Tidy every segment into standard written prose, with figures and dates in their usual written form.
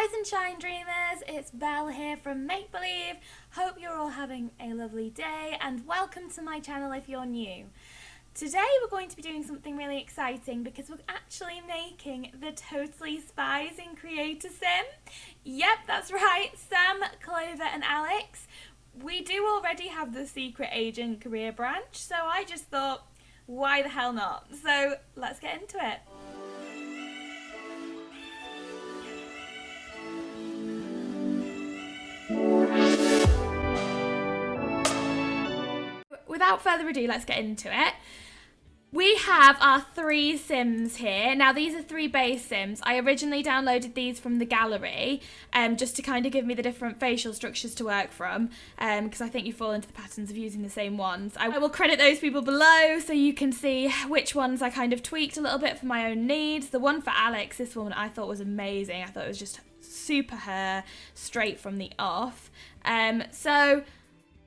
Rise and shine, dreamers! It's Belle here from Make Believe. Hope you're all having a lovely day and welcome to my channel if you're new. Today we're going to be doing something really exciting because we're actually making the Totally Spies in Creator Sim. Yep, that's right, Sam, Clover and Alex. We do already have the secret agent career branch, so I just thought, why the hell not? So let's get into it. Without further ado, let's get into it. We have our 3 Sims here. Now, these are 3 base Sims. I originally downloaded these from the gallery just to kind of give me the different facial structures to work from because I think you fall into the patterns of using the same ones. I will credit those people below so you can see which ones I kind of tweaked a little bit for my own needs. The one for Alex, this one I thought was amazing. I thought it was just super hair straight from the off.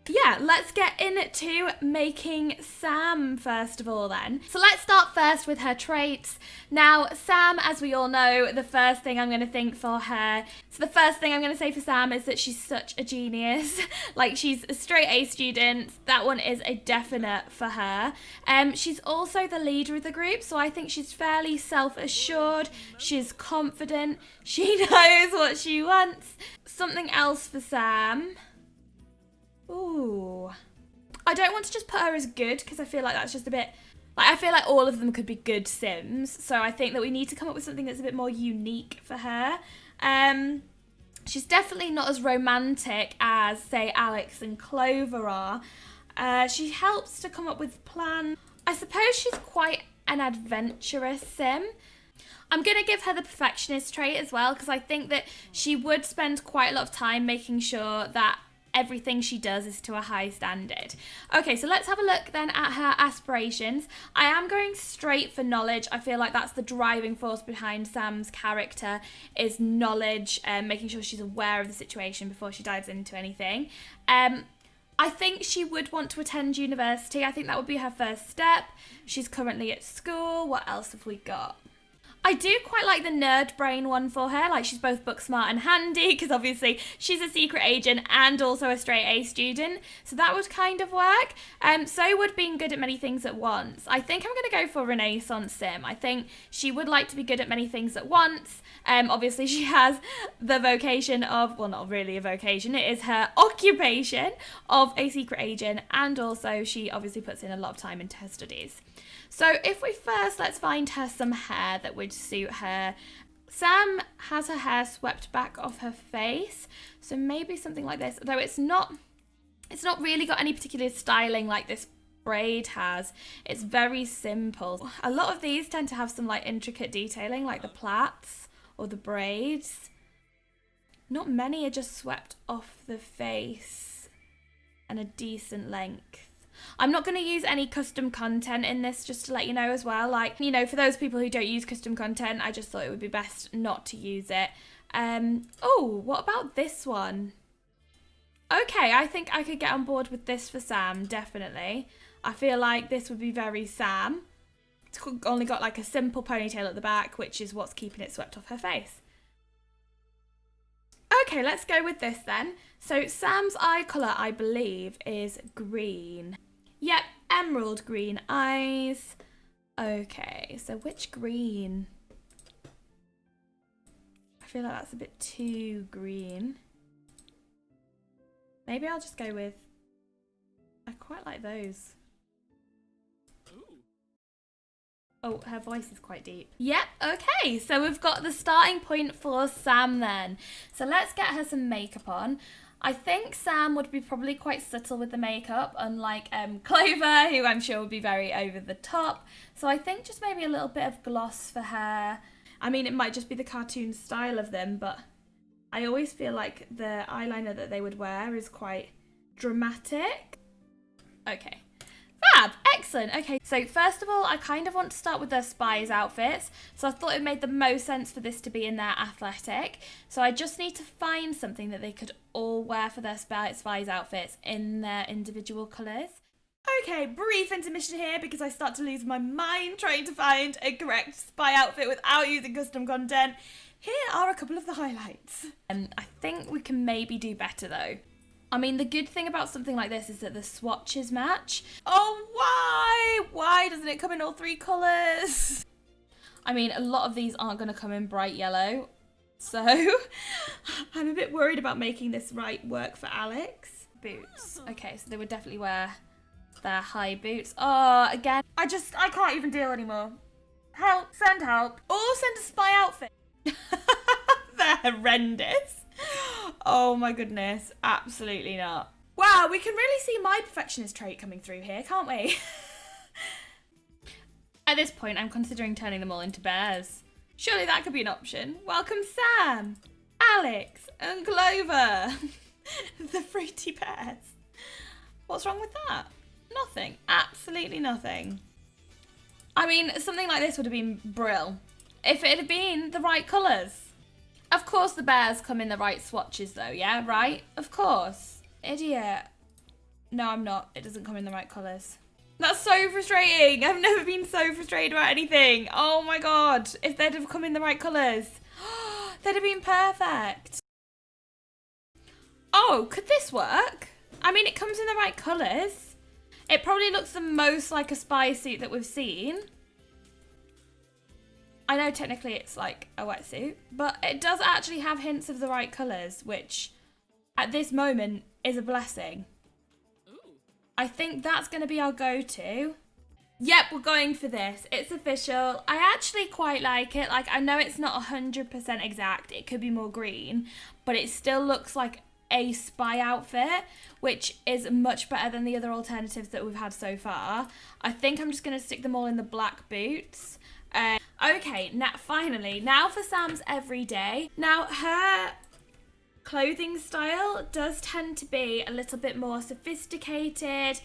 Yeah, let's get into making Sam first of all then. So let's start first with her traits. Now, Sam, as we all know, the first thing I'm going to think for her, so the first thing I'm going to say for Sam is that she's such a genius. Like, she's a straight A student. That one is a definite for her. She's also the leader of the group, so I think she's fairly self-assured. She's confident. She knows what she wants. Something else for Sam. Ooh. I don't want to just put her as good because I feel like that's just a bit... Like, I feel like all of them could be good Sims. So I think that we need to come up with something that's a bit more unique for her. She's definitely not as romantic as, say, Alex and Clover are. She helps to come up with plans. I suppose she's quite an adventurous Sim. I'm going to give her the perfectionist trait as well because I think that she would spend quite a lot of time making sure that everything she does is to a high standard. Okay, so let's have a look then at her aspirations. I am going straight for knowledge. I feel like that's the driving force behind Sam's character is knowledge, making sure she's aware of the situation before she dives into anything. I think she would want to attend university. I think that would be her first step. She's currently at school. What else have we got? I do quite like the nerd brain one for her, like she's both book smart and handy because obviously she's a secret agent and also a straight A student, so that would kind of work. So would being good at many things at once. I think I'm going to go for Renaissance Sim. I think she would like to be good at many things at once. Obviously she has the vocation of, well, not really a vocation, it is her occupation of a secret agent, and also she obviously puts in a lot of time into her studies. So if we first, let's find her some hair that would suit her. Sam has her hair swept back off her face, so maybe something like this, though it's not really got any particular styling like this braid has. It's very simple. A lot of these tend to have some like intricate detailing like the plaits or the braids. Not many are just swept off the face and a decent length. I'm not going to use any custom content in this, just to let you know as well. Like, you know, for those people who don't use custom content, I just thought it would be best not to use it. Oh, what about this one? Okay, I think I could get on board with this for Sam, definitely. I feel like this would be very Sam. It's only got like a simple ponytail at the back, which is what's keeping it swept off her face. Okay, let's go with this then. So Sam's eye colour, I believe, is green. Yep, emerald green eyes. Okay, so which green? I feel like that's a bit too green. Maybe I'll just go with... I quite like those. Oh, her voice is quite deep. Yep, okay, so we've got the starting point for Sam then. So let's get her some makeup on. I think Sam would be probably quite subtle with the makeup, unlike Clover, who I'm sure would be very over the top. So I think just maybe a little bit of gloss for her. I mean, it might just be the cartoon style of them, but I always feel like the eyeliner that they would wear is quite dramatic. Okay. Fab! Excellent. Okay, so first of all, I kind of want to start with their spies outfits. So I thought it made the most sense for this to be in their athletic. So I just need to find something that they could all wear for their spies outfits in their individual colours. Okay, brief intermission here because I start to lose my mind trying to find a correct spy outfit without using custom content. here are a couple of the highlights. I think we can maybe do better though. I mean, the good thing about something like this is that the swatches match. Oh, why? Why doesn't it come in all 3 colours? I mean, a lot of these aren't going to come in bright yellow. So, I'm a bit worried about making this work for Alex. Boots. Okay, so they would definitely wear their high boots. Oh, again, I can't even deal anymore. Help, send help. Or send a spy outfit. They're horrendous. Oh my goodness, absolutely not. Wow, we can really see my perfectionist trait coming through here, can't we? At this point, I'm considering turning them all into bears. Surely that could be an option. Welcome Sam, Alex, and Clover. The fruity bears. What's wrong with that? Nothing. Absolutely nothing. I mean, something like this would have been brill if it had been the right colours. Of course the bears come in the right swatches though, yeah, right? Of course. Idiot. No, I'm not. It doesn't come in the right colours. That's so frustrating. I've never been so frustrated about anything. Oh my god. If they'd have come in the right colours, they'd have been perfect. Oh, could this work? I mean, it comes in the right colours. It probably looks the most like a spy suit that we've seen. I know technically it's like a wetsuit, but it does actually have hints of the right colours, which at this moment is a blessing. Ooh. I think that's going to be our go-to. Yep, we're going for this. It's official. I actually quite like it. Like, I know it's not 100% exact. It could be more green, but it still looks like a spy outfit, which is much better than the other alternatives that we've had so far. I think I'm just going to stick them all in the black boots. Okay, finally, now for Sam's everyday. Now, her clothing style does tend to be a little bit more sophisticated.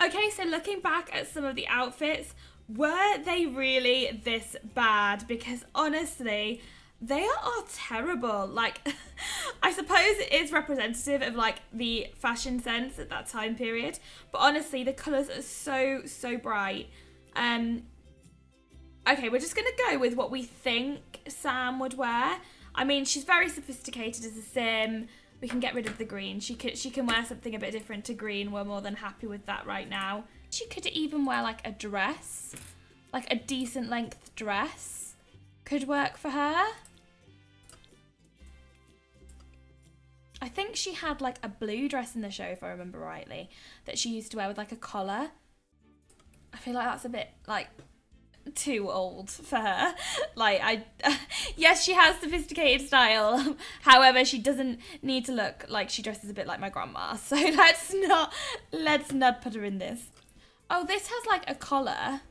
Okay, so looking back at some of the outfits, were they really this bad? Because honestly, they are terrible. Like, I suppose it is representative of like the fashion sense at that time period, but honestly, the colours are so bright. Okay, we're just going to go with what we think Sam would wear. I mean, she's very sophisticated as a sim. We can get rid of the green. She can wear something a bit different to green. We're more than happy with that right now. She could even wear like a dress, like a decent length dress could work for her. I think she had like a blue dress in the show, if I remember rightly, that she used to wear with like a collar. I feel like that's a bit like too old for her. Like, yes, she has sophisticated style. However, she doesn't need to look like she dresses a bit like my grandma. So let's not put her in this. Oh, this has like a collar.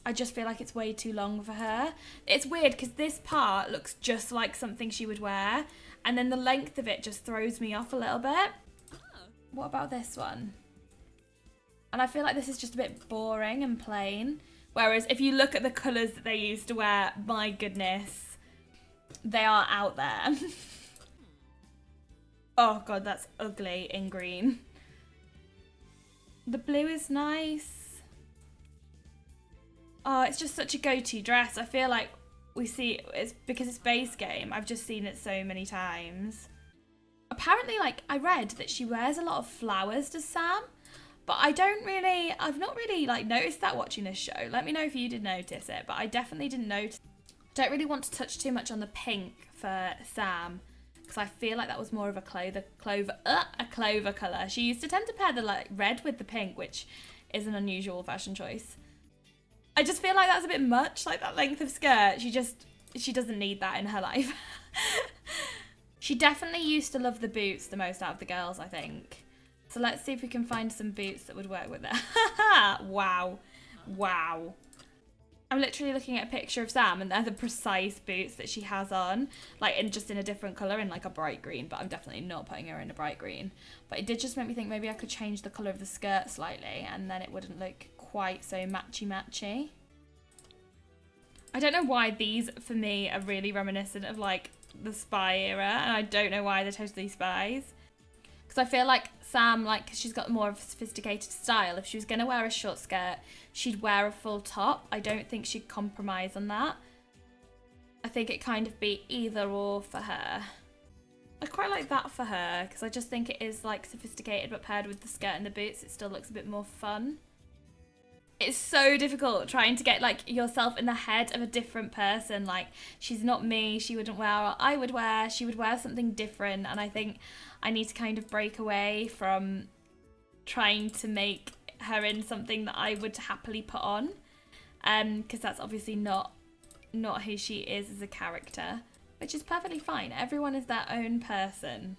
I just feel like it's way too long for her. It's weird because this part looks just like something she would wear, and then the length of it just throws me off a little bit. What about this one? And I feel like this is just a bit boring and plain. Whereas if you look at the colours that they used to wear, my goodness, they are out there. Oh god, that's ugly in green. The blue is nice. Oh, it's just such a go-to dress. I feel like we see it's because it's base game. I've just seen it so many times. Apparently, like, I read that she wears a lot of flowers, does Sam? But I've not really like noticed that watching this show. Let me know if you did notice it, but I definitely didn't notice. I don't really want to touch too much on the pink for Sam, because I feel like that was more of a clover colour. She used to tend to pair the like red with the pink, which is an unusual fashion choice. I just feel like that's a bit much, like that length of skirt. She doesn't need that in her life. She definitely used to love the boots the most out of the girls, I think. So let's see if we can find some boots that would work with it. Wow. Wow. I'm literally looking at a picture of Sam, and they're the precise boots that she has on. Like, just in a different colour, in like a bright green. But I'm definitely not putting her in a bright green. But it did just make me think maybe I could change the colour of the skirt slightly, and then it wouldn't look quite so matchy-matchy. I don't know why these, for me, are really reminiscent of like the Spy era. And I don't know why they're Totally Spies. Because I feel like Sam, like, she's got more of a sophisticated style. If she was going to wear a short skirt, she'd wear a full top. I don't think she'd compromise on that. I think it kind of be either or for her. I quite like that for her because I just think it is like sophisticated, but paired with the skirt and the boots, it still looks a bit more fun. It's so difficult trying to get like yourself in the head of a different person. Like, she's not me, she wouldn't wear what I would wear, she would wear something different, and I think I need to kind of break away from trying to make her in something that I would happily put on, because that's obviously not who she is as a character, which is perfectly fine. Everyone is their own person.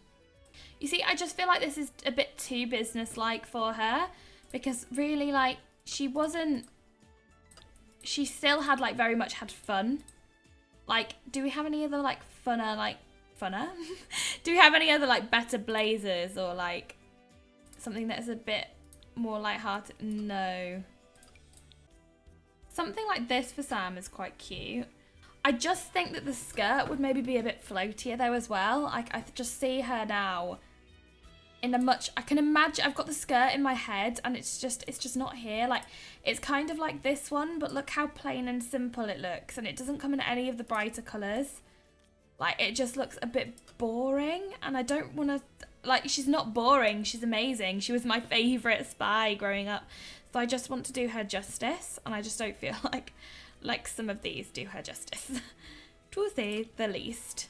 You see, I just feel like this is a bit too business-like for her, because really, like, she still had, like, very much had fun. Like, do we have any other, like, funner? Do we have any other, like, better blazers or, like, something that is a bit more lighthearted? No. Something like this for Sam is quite cute. I just think that the skirt would maybe be a bit floatier though as well. Like, I just see her now in a much, I can imagine, I've got the skirt in my head and it's just not here. Like, it's kind of like this one, but look how plain and simple it looks, and it doesn't come in any of the brighter colours. Like, it just looks a bit boring, and I don't want to, like, she's not boring, she's amazing. She was my favourite spy growing up, so I just want to do her justice, and I just don't feel like some of these do her justice, to say the least.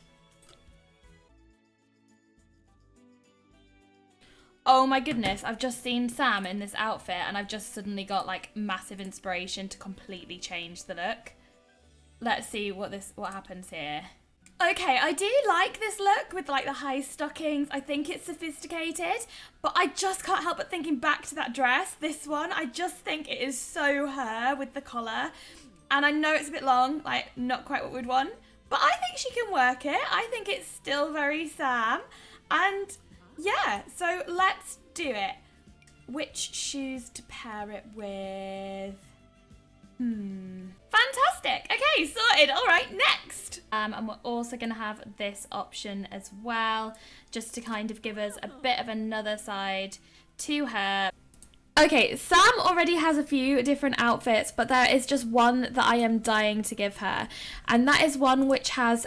Oh my goodness, I've just seen Sam in this outfit and I've just suddenly got like massive inspiration to completely change the look. Let's see what happens here. Okay, I do like this look with like the high stockings. I think it's sophisticated, but I just can't help but thinking back to that dress, this one. I just think it is so her with the collar. And I know it's a bit long, like not quite what we'd want, but I think she can work it. I think it's still very Sam. And yeah, so let's do it. Which shoes to pair it with? Fantastic. Okay, sorted. All right, next. And we're also going to have this option as well, just to kind of give us a bit of another side to her. Okay, Sam already has a few different outfits, but there is just one that I am dying to give her. And that is one which has,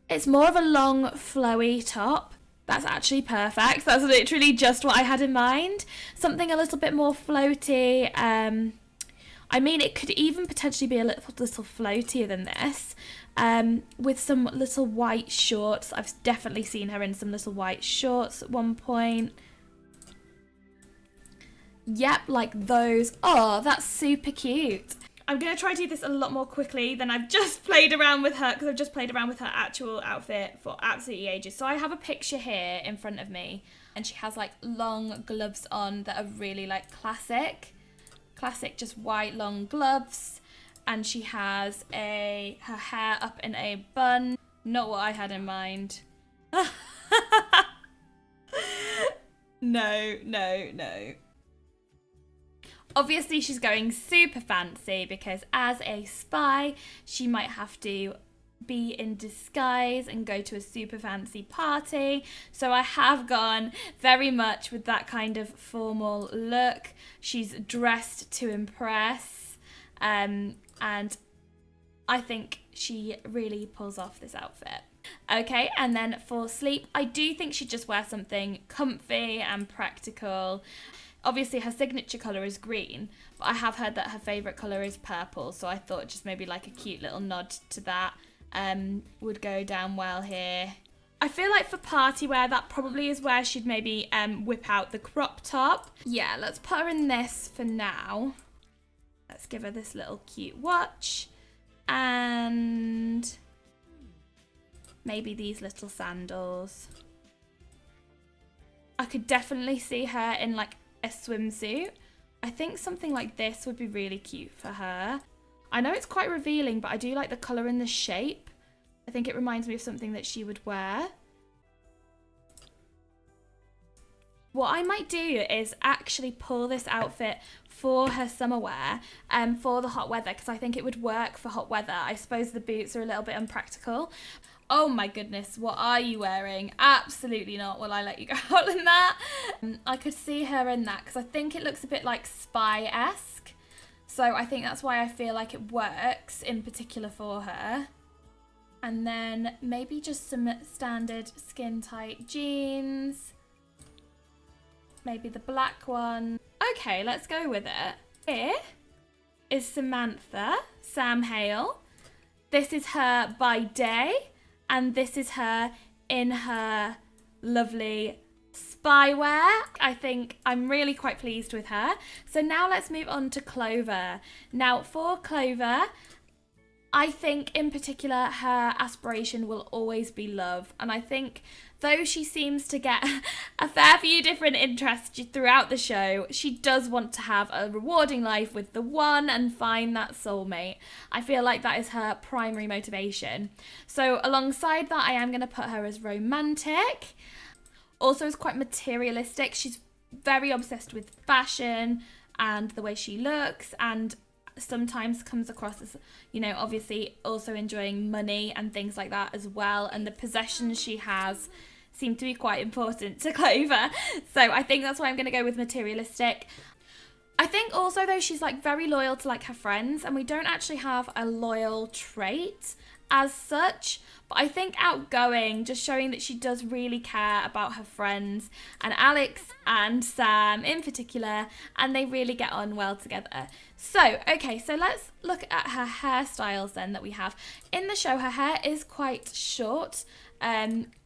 it's more of a long, flowy top. That's actually perfect. That's literally just what I had in mind. Something a little bit more floaty. I mean, it could even potentially be a little floatier than this. With some little white shorts. I've definitely seen her in some little white shorts at one point. Yep, like those. Oh, that's super cute. I'm going to try to do this a lot more quickly than I've just played around with her, because I've just played around with her actual outfit for absolutely ages. So I have a picture here in front of me, and she has like long gloves on that are really like classic just white long gloves, and she has her hair up in a bun. Not what I had in mind. No. Obviously, she's going super fancy because as a spy, she might have to be in disguise and go to a super fancy party. So I have gone very much with that kind of formal look. She's dressed to impress. And I think she really pulls off this outfit. Okay, and then for sleep, I do think she'd just wear something comfy and practical. Obviously, her signature colour is green, but I have heard that her favourite colour is purple, so I thought just maybe like a cute little nod to that would go down well here. I feel like for party wear, that probably is where she'd maybe whip out the crop top. Yeah, let's put her in this for now. Let's give her this little cute watch. And maybe these little sandals. I could definitely see her in like a swimsuit. I think something like this would be really cute for her. I know it's quite revealing, but I do like the colour and the shape. I think it reminds me of something that she would wear. What I might do is actually pull this outfit for her summer wear for the hot weather, because I think it would work for hot weather. I suppose the boots are a little bit unpractical. Oh my goodness, what are you wearing? Absolutely not. Will I let you go out in that? I could see her in that because I think it looks a bit like spy-esque. So I think that's why I feel like it works in particular for her. And then maybe just some standard skin tight jeans. Maybe the black one. Okay, let's go with it. Here is Samantha, Sam Hale. This is her by day, and this is her in her lovely spywear. I think I'm really quite pleased with her. So now let's move on to Clover. Now for Clover, I think in particular her aspiration will always be love, and I think though she seems to get a fair few different interests throughout the show, she does want to have a rewarding life with the one and find that soulmate. I feel like that is her primary motivation. So alongside that, I am going to put her as romantic. Also is quite materialistic. She's very obsessed with fashion and the way she looks, and sometimes comes across as, you know, obviously also enjoying money and things like that as well, and the possessions she has seem to be quite important to Clover. So I think that's why I'm going to go with materialistic. I think also though she's like very loyal to like her friends, and we don't actually have a loyal trait as such, but I think outgoing, just showing that she does really care about her friends and Alex and Sam in particular, and they really get on well together. So, okay, so let's look at her hairstyles then that we have. In the show, her hair is quite short,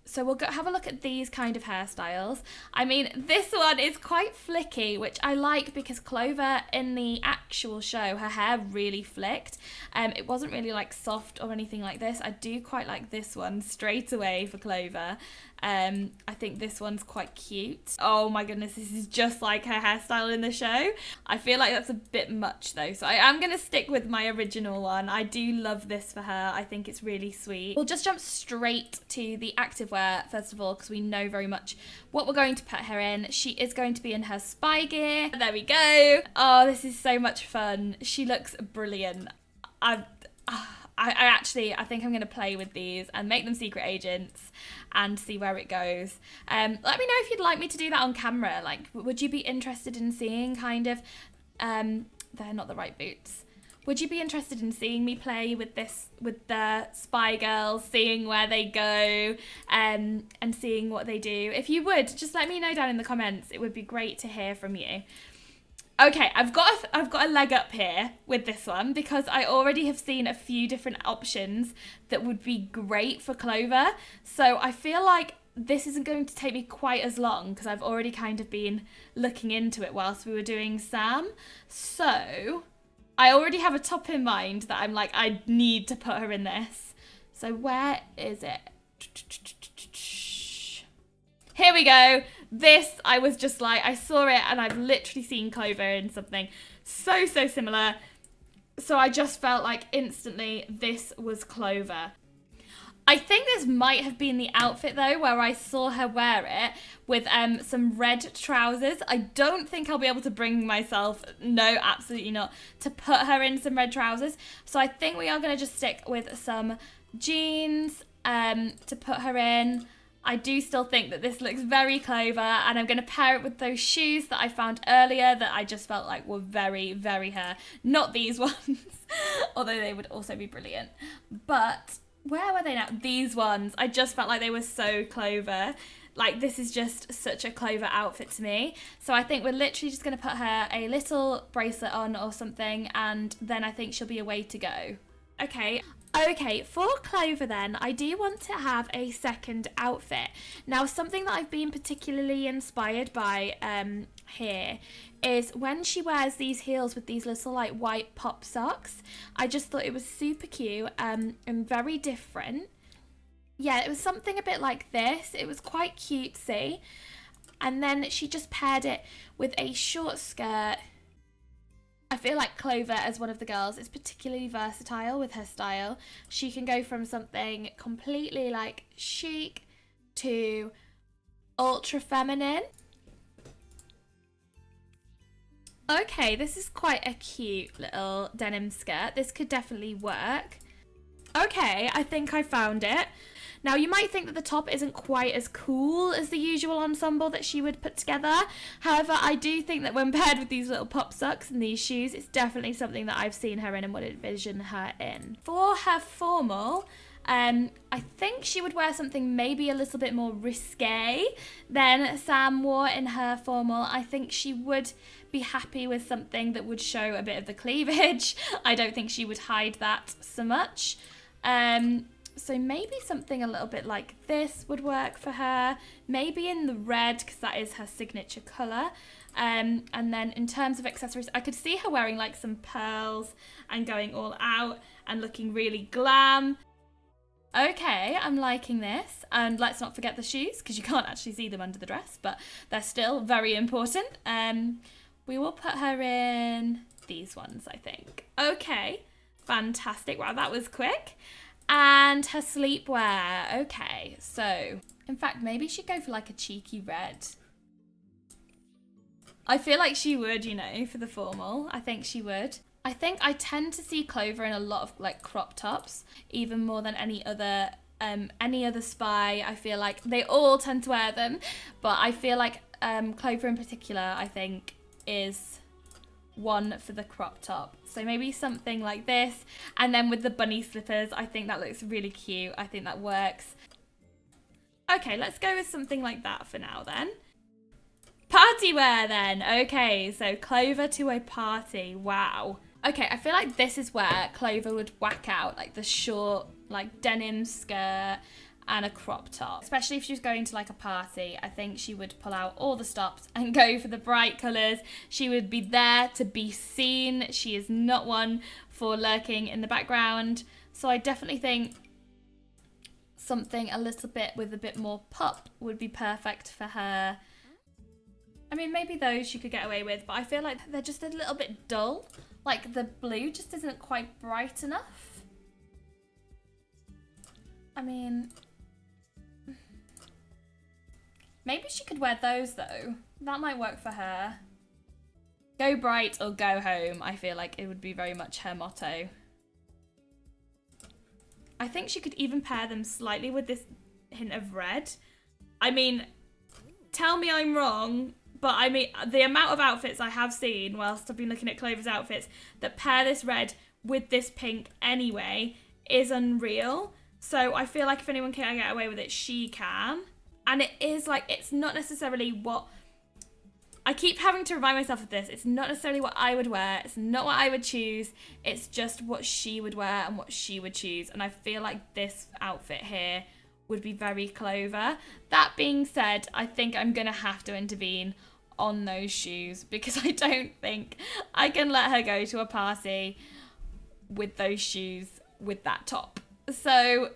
so we'll have a look at these kind of hairstyles. I mean, this one is quite flicky, which I like because Clover in the actual show, her hair really flicked. It wasn't really like soft or anything like this. I do quite like this one straight away for Clover. I think this one's quite cute. Oh my goodness, this is just like her hairstyle in the show. I feel like that's a bit much though, so I am going to stick with my original one. I do love this for her. I think it's really sweet. We'll just jump straight to the activewear first of all, because we know very much what we're going to put her in. She is going to be in her spy gear. There we go. Oh, this is so much fun. She looks brilliant. I think I'm going to play with these and make them secret agents and see where it goes. Let me know if you'd like me to do that on camera. Like, would you be interested in seeing kind of, they're not the right boots. Would you be interested in seeing me play with this, with the spy girls, seeing where they go, and seeing what they do? If you would, just let me know down in the comments. It would be great to hear from you. Okay, I've got a leg up here with this one because I already have seen a few different options that would be great for Clover. So I feel like this isn't going to take me quite as long because I've already kind of been looking into it whilst we were doing Sam. So I already have a top in mind that I'm like, I need to put her in this. So where is it? Here we go. This, I was just like, I saw it and I've literally seen Clover in something so similar. So I just felt like instantly this was Clover. I think this might have been the outfit though, where I saw her wear it with some red trousers. I don't think I'll be able to bring myself, no, absolutely not, to put her in some red trousers. So I think we are going to just stick with some jeans to put her in. I do still think that this looks very Clover, and I'm going to pair it with those shoes that I found earlier that I just felt like were very her. Not these ones, although they would also be brilliant. But where were they now? These ones. I just felt like they were so Clover. Like, this is just such a Clover outfit to me. So I think we're literally just going to put her a little bracelet on or something, and then I think she'll be away to go. Okay, for Clover then, I do want to have a second outfit. Now, something that I've been particularly inspired by here is when she wears these heels with these little like white pop socks. I just thought it was super cute and very different. Yeah, it was something a bit like this. It was quite cutesy. And then she just paired it with a short skirt. I feel like Clover, as one of the girls, is particularly versatile with her style. She can go from something completely like chic to ultra feminine. Okay, this is quite a cute little denim skirt. This could definitely work. Okay, I think I found it. Now, you might think that the top isn't quite as cool as the usual ensemble that she would put together. However, I do think that when paired with these little pop socks and these shoes, it's definitely something that I've seen her in and would envision her in. For her formal, I think she would wear something maybe a little bit more risque than Sam wore in her formal. I think she would be happy with something that would show a bit of the cleavage. I don't think she would hide that so much. So maybe something a little bit like this would work for her. Maybe in the red, because that is her signature colour. And then in terms of accessories, I could see her wearing like some pearls and going all out and looking really glam. Okay, I'm liking this. And let's not forget the shoes, because you can't actually see them under the dress, but they're still very important. We will put her in these ones, I think. Okay, fantastic. Wow, that was quick. And her sleepwear. Okay, so in fact, maybe she'd go for like a cheeky red. I feel like she would, you know, for the formal. I think she would. I think I tend to see Clover in a lot of like crop tops, even more than any other spy. I feel like they all tend to wear them, but I feel like Clover in particular, I think, is one for the crop top. So maybe something like this, and then with the bunny slippers, I think that looks really cute. I think that works. Okay, let's go with something like that for now then. Party wear then. Okay, so Clover to a party. Wow. Okay, I feel like this is where Clover would whack out like the short like denim skirt and a crop top. Especially if she was going to like a party, I think she would pull out all the stops and go for the bright colours. She would be there to be seen. She is not one for lurking in the background. So I definitely think something a little bit with a bit more pop would be perfect for her. I mean, maybe those she could get away with, but I feel like they're just a little bit dull. Like the blue just isn't quite bright enough. I mean, maybe she could wear those though. That might work for her. Go bright or go home. I feel like it would be very much her motto. I think she could even pair them slightly with this hint of red. I mean, tell me I'm wrong, but I mean, the amount of outfits I have seen whilst I've been looking at Clover's outfits that pair this red with this pink anyway is unreal. So I feel like if anyone can get away with it, she can. And it is like, it's not necessarily what... I keep having to remind myself of this. It's not necessarily what I would wear. It's not what I would choose. It's just what she would wear and what she would choose. And I feel like this outfit here would be very Clover. That being said, I think I'm going to have to intervene on those shoes because I don't think I can let her go to a party with those shoes with that top. So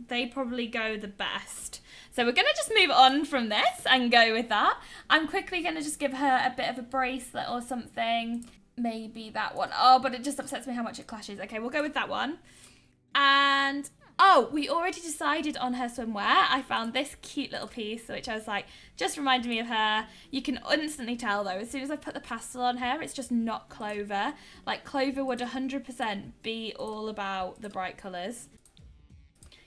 they probably go the best. So we're going to just move on from this and go with that. I'm quickly going to just give her a bit of a bracelet or something. Maybe that one. Oh, but it just upsets me how much it clashes. Okay, we'll go with that one. And... oh, we already decided on her swimwear. I found this cute little piece, which I was like, just reminded me of her. You can instantly tell though, as soon as I put the pastel on her, it's just not Clover. Like Clover would 100% be all about the bright colours.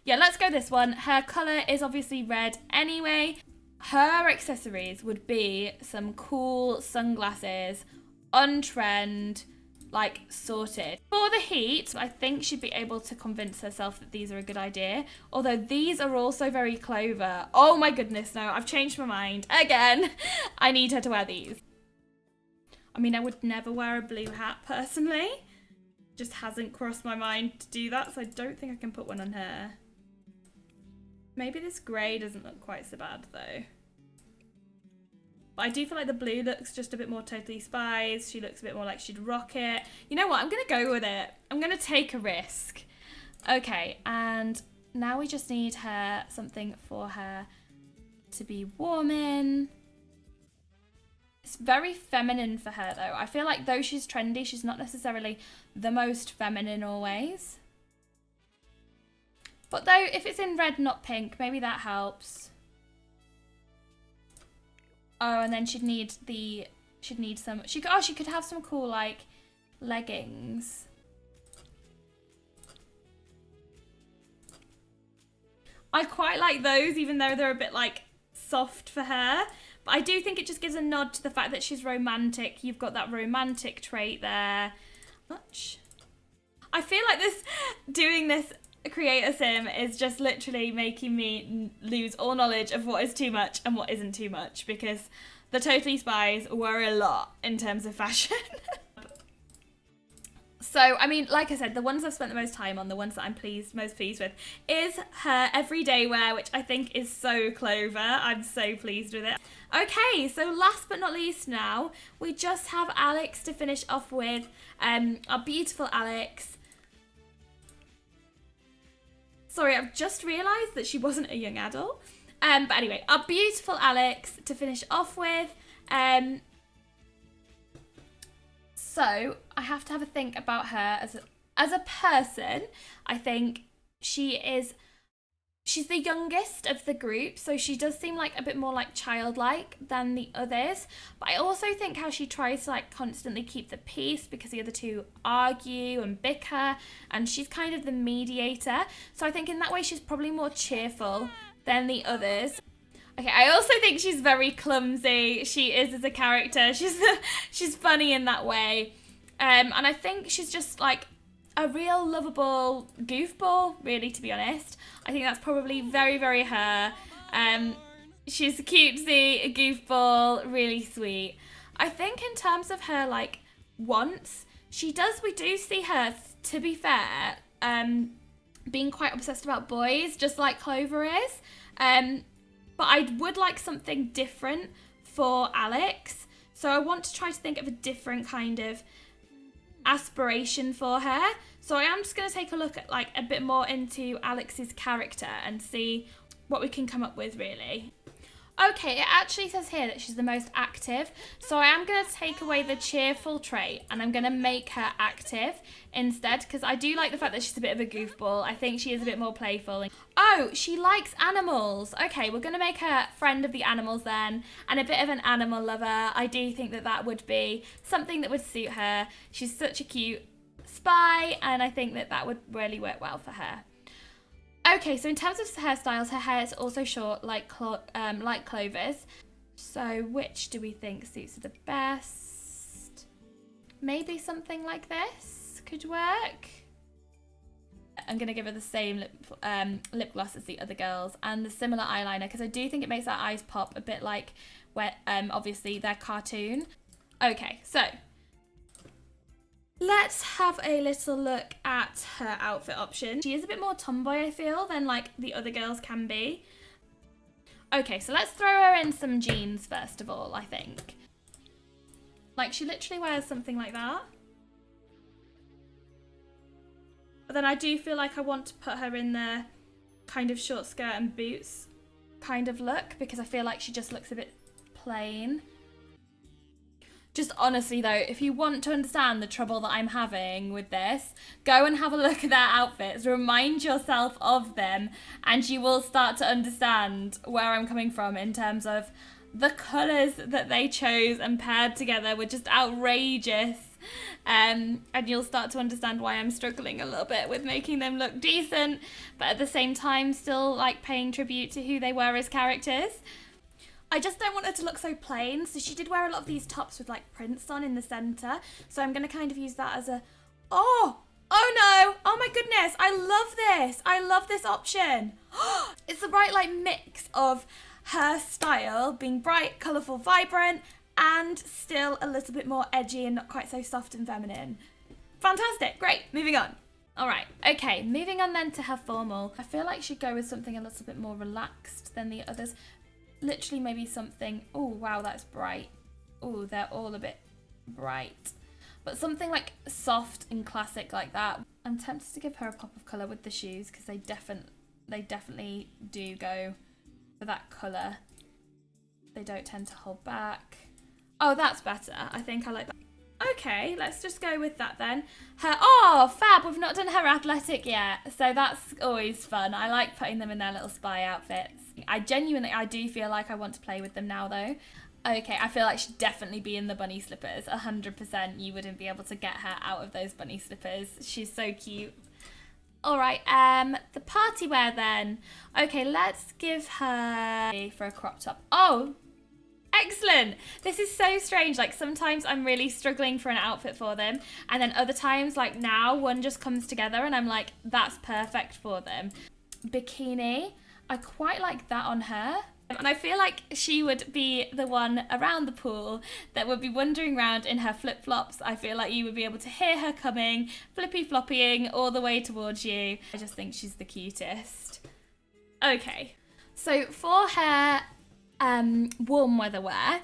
Yeah, let's go this one. Her colour is obviously red anyway. Her accessories would be some cool sunglasses, on trend, like sorted. For the heat, I think she'd be able to convince herself that these are a good idea. Although these are also very Clover. Oh my goodness, no, I've changed my mind again. I need her to wear these. I mean, I would never wear a blue hat personally. Just hasn't crossed my mind to do that, so I don't think I can put one on her. Maybe this grey doesn't look quite so bad though. But I do feel like the blue looks just a bit more Totally Spies. She looks a bit more like she'd rock it. You know what? I'm going to go with it. I'm going to take a risk. Okay, and now we just need her something for her to be warm in. It's very feminine for her though. I feel like though she's trendy, she's not necessarily the most feminine always. But though, if it's in red, not pink, maybe that helps. Oh, and then she'd need some, she could have some cool, like, leggings. I quite like those, even though they're a bit like soft for her. But I do think it just gives a nod to the fact that she's romantic. You've got that romantic trait there. Much. I feel like doing this creator sim is just literally making me lose all knowledge of what is too much and what isn't too much, because the Totally Spies were a lot in terms of fashion. So, I mean, like I said, the ones I've spent the most time on, the ones that I'm most pleased with, is her everyday wear, which I think is so Clover. I'm so pleased with it. Okay, so last but not least now, we just have Alex to finish off with. Our beautiful Alex. Sorry, I've just realised that she wasn't a young adult. But anyway, our beautiful Alex to finish off with. So I have to have a think about her as a person. I think she's the youngest of the group, so she does seem like a bit more like childlike than the others. But I also think how she tries to like constantly keep the peace, because the other two argue and bicker, and she's kind of the mediator. So I think in that way she's probably more cheerful than the others. Okay, I also think she's very clumsy. She is as a character. She's funny in that way. And I think she's just like a real lovable goofball, really, to be honest. I think that's probably very, very her. She's cutesy, a goofball, really sweet. I think in terms of her like wants, we do see her, to be fair, being quite obsessed about boys, just like Clover is. But I would like something different for Alex. So I want to try to think of a different kind of aspiration for her. So I am just going to take a look at like a bit more into Alex's character and see what we can come up with, really. Okay, it actually says here that she's the most active. So I am going to take away the cheerful trait and I'm going to make her active instead, because I do like the fact that she's a bit of a goofball. I think she is a bit more playful. Oh, she likes animals. Okay, we're going to make her friend of the animals then, and a bit of an animal lover. I do think that that would be something that would suit her. She's such a cute spy, and I think that that would really work well for her. Okay, so in terms of hairstyles, her hair is also short, like Clover's. So which do we think suits her the best? Maybe something like this could work. I'm going to give her the same lip gloss as the other girls and the similar eyeliner, because I do think it makes her eyes pop a bit like where obviously they're cartoon. Okay, so let's have a little look at her outfit option. She is a bit more tomboy, I feel, than like the other girls can be. Okay, so let's throw her in some jeans first of all, I think. Like, she literally wears something like that. But then I do feel like I want to put her in the kind of short skirt and boots kind of look, because I feel like she just looks a bit plain. Just honestly though, if you want to understand the trouble that I'm having with this, go and have a look at their outfits, remind yourself of them, and you will start to understand where I'm coming from in terms of the colours that they chose and paired together were just outrageous. And you'll start to understand why I'm struggling a little bit with making them look decent, but at the same time still like paying tribute to who they were as characters. I just don't want her to look so plain. So she did wear a lot of these tops with like prints on in the centre. So I'm going to kind of use that as a, oh no, oh my goodness, I love this. I love this option. It's the right like mix of her style being bright, colourful, vibrant, and still a little bit more edgy and not quite so soft and feminine. Fantastic, great, moving on. All right, okay, moving on then to her formal. I feel like she'd go with something a little bit more relaxed than the others. Literally maybe something, oh wow, that's bright. Oh, they're all a bit bright. But something like soft and classic like that. I'm tempted to give her a pop of colour with the shoes, because they definitely do go for that colour. They don't tend to hold back. Oh, that's better. I think I like that. Okay, let's just go with that then. Oh, fab, we've not done her athletic yet. So that's always fun. I like putting them in their little spy outfits. I do feel like I want to play with them now though. Okay, I feel like she'd definitely be in the bunny slippers. 100%, you wouldn't be able to get her out of those bunny slippers. She's so cute. All right, the party wear then. Okay, let's give her for a crop top. Oh, excellent. This is so strange. Like sometimes I'm really struggling for an outfit for them. And then other times, like now, one just comes together and I'm like, that's perfect for them. Bikini. I quite like that on her. And I feel like she would be the one around the pool that would be wandering around in her flip-flops. I feel like you would be able to hear her coming, flippy-floppying all the way towards you. I just think she's the cutest. Okay, so for her warm weather wear,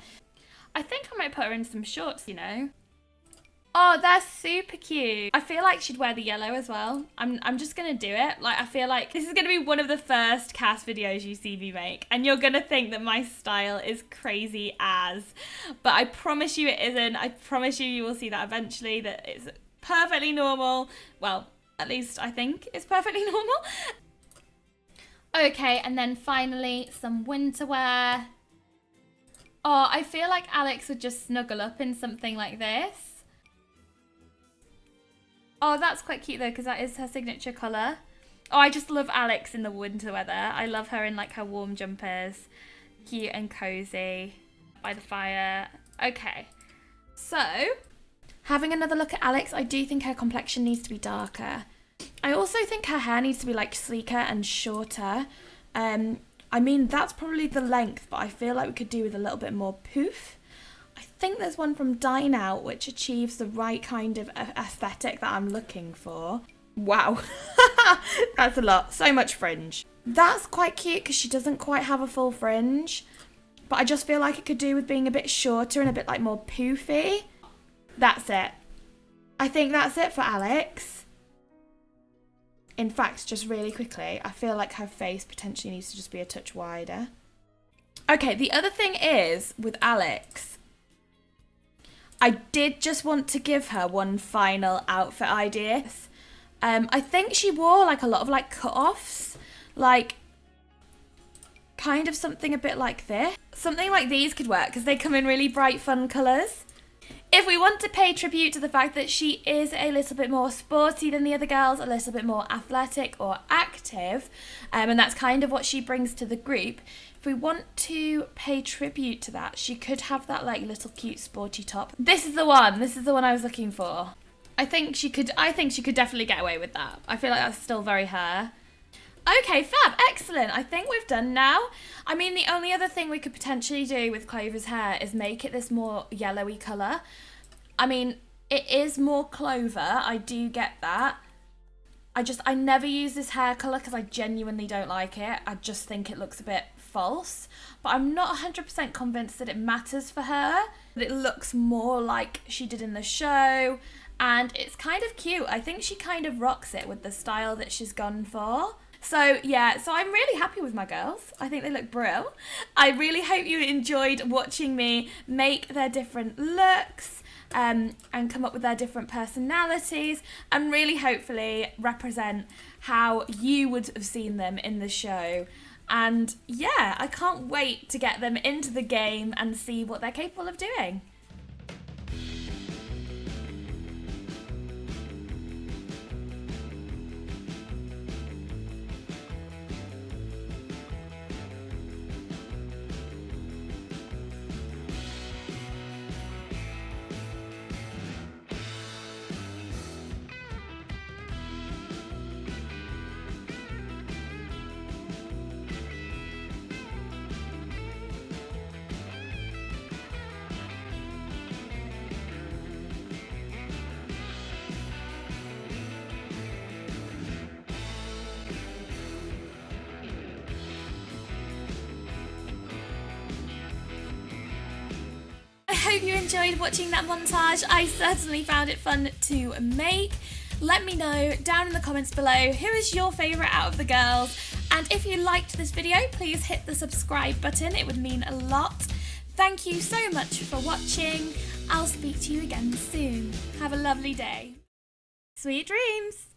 I think I might put her in some shorts, you know. Oh, they're super cute. I feel like she'd wear the yellow as well. I'm just gonna do it. Like, I feel like this is gonna be one of the first cast videos you see me make, and you're gonna think that my style is crazy as, but I promise you it isn't. I promise you will see that eventually, that it's perfectly normal. Well, at least I think it's perfectly normal. Okay, and then finally some winter wear. Oh, I feel like Alex would just snuggle up in something like this. Oh, that's quite cute though, because that is her signature colour. Oh, I just love Alex in the winter weather. I love her in like her warm jumpers. Cute and cozy by the fire. Okay, so having another look at Alex, I do think her complexion needs to be darker. I also think her hair needs to be like sleeker and shorter. I mean, that's probably the length, but I feel like we could do with a little bit more poof. I think there's one from Dine Out which achieves the right kind of aesthetic that I'm looking for. Wow, that's a lot. So much fringe. That's quite cute because she doesn't quite have a full fringe, but I just feel like it could do with being a bit shorter and a bit like more poofy. That's it. I think that's it for Alex. In fact, just really quickly, I feel like her face potentially needs to just be a touch wider. Okay, the other thing is with Alex, I did just want to give her one final outfit idea. I think she wore like a lot of like cut-offs, like kind of something a bit like this. Something like these could work because they come in really bright, fun colours. If we want to pay tribute to the fact that she is a little bit more sporty than the other girls, a little bit more athletic or active, and that's kind of what she brings to the group, if we want to pay tribute to that, she could have that like little cute sporty top. This is the one I was looking for. I think she could definitely get away with that. I feel like that's still very her. Okay, fab, excellent. I think we've done now. I mean, the only other thing we could potentially do with Clover's hair is make it this more yellowy colour. I mean, it is more Clover, I do get that. I never use this hair colour because I genuinely don't like it. I just think it looks a bit false. But I'm not 100% convinced that it matters for her. That it looks more like she did in the show. And it's kind of cute. I think she kind of rocks it with the style that she's gone for. So yeah, so I'm really happy with my girls. I think they look brill. I really hope you enjoyed watching me make their different looks and come up with their different personalities and really hopefully represent how you would have seen them in the show. And yeah, I can't wait to get them into the game and see what they're capable of doing. I hope you enjoyed watching that montage. I certainly found it fun to make. Let me know down in the comments below who is your favourite out of the girls, and if you liked this video, please hit the subscribe button. It would mean a lot. Thank you so much for watching. I'll speak to you again soon. Have a lovely day. Sweet dreams!